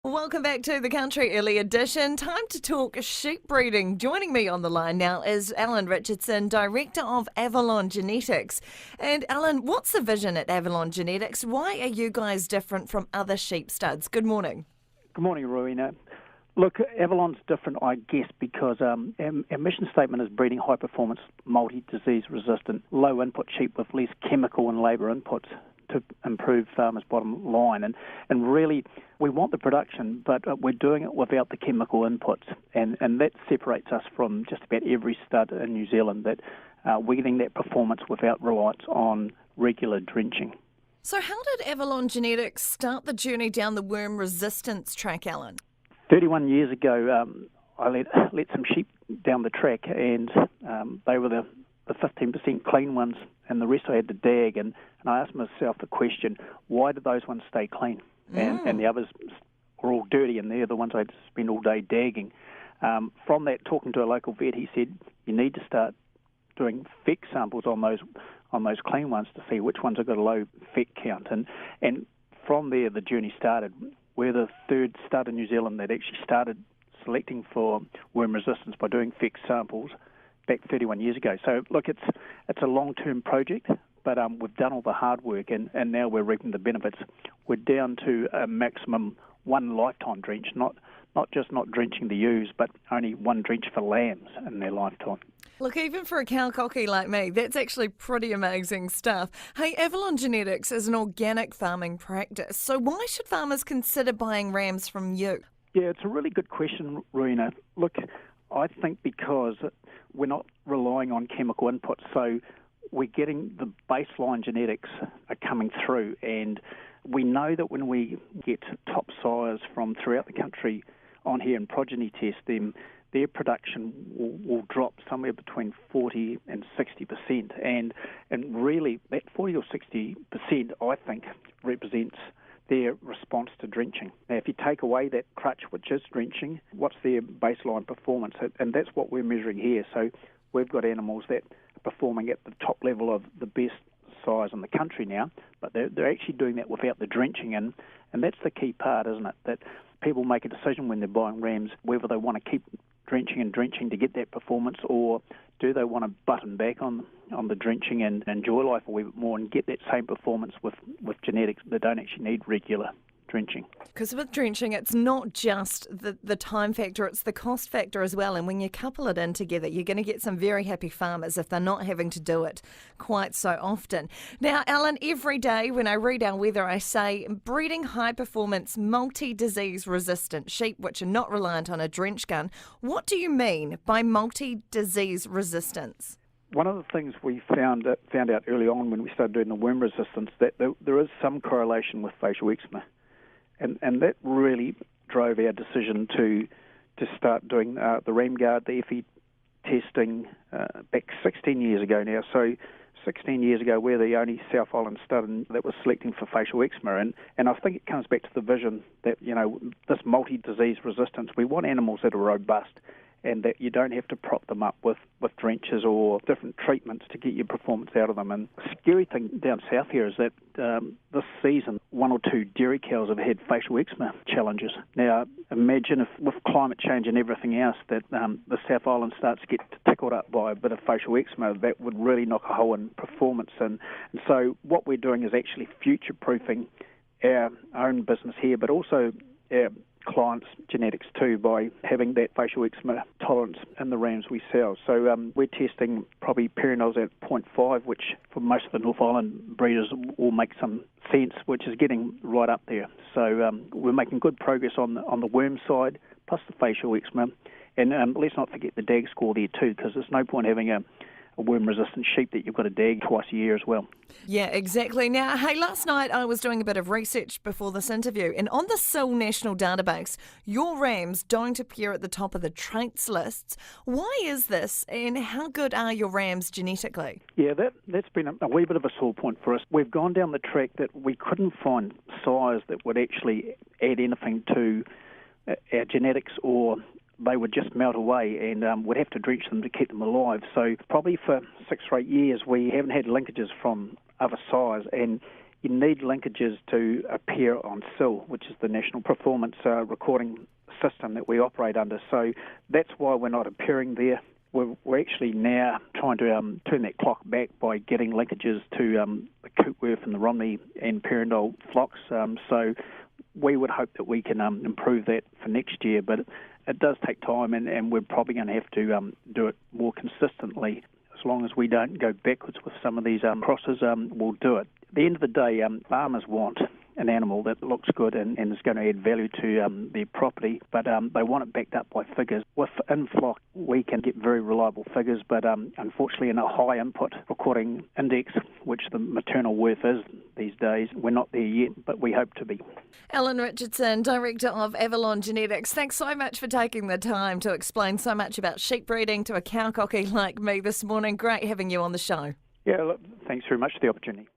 Welcome back to the Country Early Edition. Time to talk sheep breeding. Joining me on the line now is Alan Richardson, Director of Avalon Genetics. And Alan, what's the vision at Avalon Genetics? Why are you guys different from other sheep studs? Good morning. Good morning, Rowena. Look, Avalon's different, I guess, because our mission statement is breeding high-performance, multi-disease resistant, low-input sheep with less chemical and labour inputs to improve farmers' bottom line. And really, we want the production, but we're doing it without the chemical inputs. And that separates us from just about every stud in New Zealand, that we're getting that performance without reliance on regular drenching. So how did Avalon Genetics start the journey down the worm resistance track, Alan? 31 years ago, I let some sheep down the track, and they were the 15% clean ones, and the rest I had to dag. And I asked myself the question, why did those ones stay clean? And the others were all dirty, and they're the ones I'd spend all day dagging. From that, talking to a local vet, he said, you need to start doing feck samples on those clean ones to see which ones have got a low feck count. And from there, the journey started. We're the third stud in New Zealand that actually started selecting for worm resistance by doing feck samples back 31 years ago. So, look, it's a long-term project, but we've done all the hard work, and now we're reaping the benefits. We're down to a maximum one lifetime drench, not just not drenching the ewes, but only one drench for lambs in their lifetime. Look, even for a cow cocky like me, that's actually pretty amazing stuff. Hey, Avalon Genetics is an organic farming practice, so why should farmers consider buying rams from you? Yeah, it's a really good question, Rowena. Look, I think because we're not relying on chemical inputs, so we're getting the baseline genetics are coming through, and we know that when we get top sires from throughout the country on here and progeny test them, their production will drop somewhere between 40 and 60%. And really, that 40 or 60%, I think, represents their response to drenching. Now, if you take away that crutch, which is drenching, what's their baseline performance? And that's what we're measuring here. So we've got animals that are performing at the top level of the best size in the country now, but they're actually doing that without the drenching. And that's the key part, isn't it? That people make a decision when they're buying rams whether they want to keep drenching to get that performance, or do they want to button back on the drenching and enjoy life a wee bit more and get that same performance with genetics that don't actually need regular drenching. Because with drenching, it's not just the time factor, it's the cost factor as well. And when you couple it in together, you're going to get some very happy farmers if they're not having to do it quite so often. Now, Alan, every day when I read our weather, I say breeding high-performance, multi-disease resistant sheep, which are not reliant on a drench gun. What do you mean by multi-disease resistance? One of the things we found out early on when we started doing the worm resistance, that there is some correlation with facial eczema. And that really drove our decision to start doing the RamGuard, the FE testing back 16 years ago now. So 16 years ago, we're the only South Island stud that was selecting for facial eczema. And I think it comes back to the vision that, this multi-disease resistance, we want animals that are robust and that you don't have to prop them up with drenches or different treatments to get your performance out of them. And the scary thing down south here is that this season, one or two dairy cows have had facial eczema challenges. Now, imagine if with climate change and everything else that the South Island starts to get tickled up by a bit of facial eczema, that would really knock a hole in performance. And so what we're doing is actually future-proofing our own business here, but also our clients' genetics too, by having that facial eczema tolerance in the rams we sell. So we're testing probably perinols at 0.5, which for most of the North Island breeders will make some sense, which is getting right up there. So we're making good progress on the worm side, plus the facial eczema. And let's not forget the DAG score there too, because there's no point having a worm-resistant sheep that you've got to DAG twice a year as well. Yeah, exactly. Now, hey, last night I was doing a bit of research before this interview, and on the SIL National Database, your rams don't appear at the top of the traits lists. Why is this, and how good are your rams genetically? Yeah, that's been a wee bit of a sore point for us. We've gone down the track that we couldn't find sires that would actually add anything to our genetics, or they would just melt away, and we'd have to drench them to keep them alive. So probably for 6 or 8 years we haven't had linkages from other sires, and you need linkages to appear on SIL, which is the National Performance Recording System that we operate under. So that's why we're not appearing there. We're actually now trying to turn that clock back by getting linkages to the Cootworth and the Romney and Perrindale flocks. So we would hope that we can improve that for next year, but it does take time, and we're probably going to have to do it more consistently. As long as we don't go backwards with some of these crosses, we'll do it. At the end of the day, farmers want an animal that looks good and is going to add value to their property, but they want it backed up by figures. With in-flock, we can get very reliable figures, but unfortunately in a high input recording index, which the maternal worth is these days, we're not there yet, but we hope to be. Alan Richardson, Director of Avalon Genetics, thanks so much for taking the time to explain so much about sheep breeding to a cowcocky like me this morning. Great having you on the show. Yeah, look, thanks very much for the opportunity.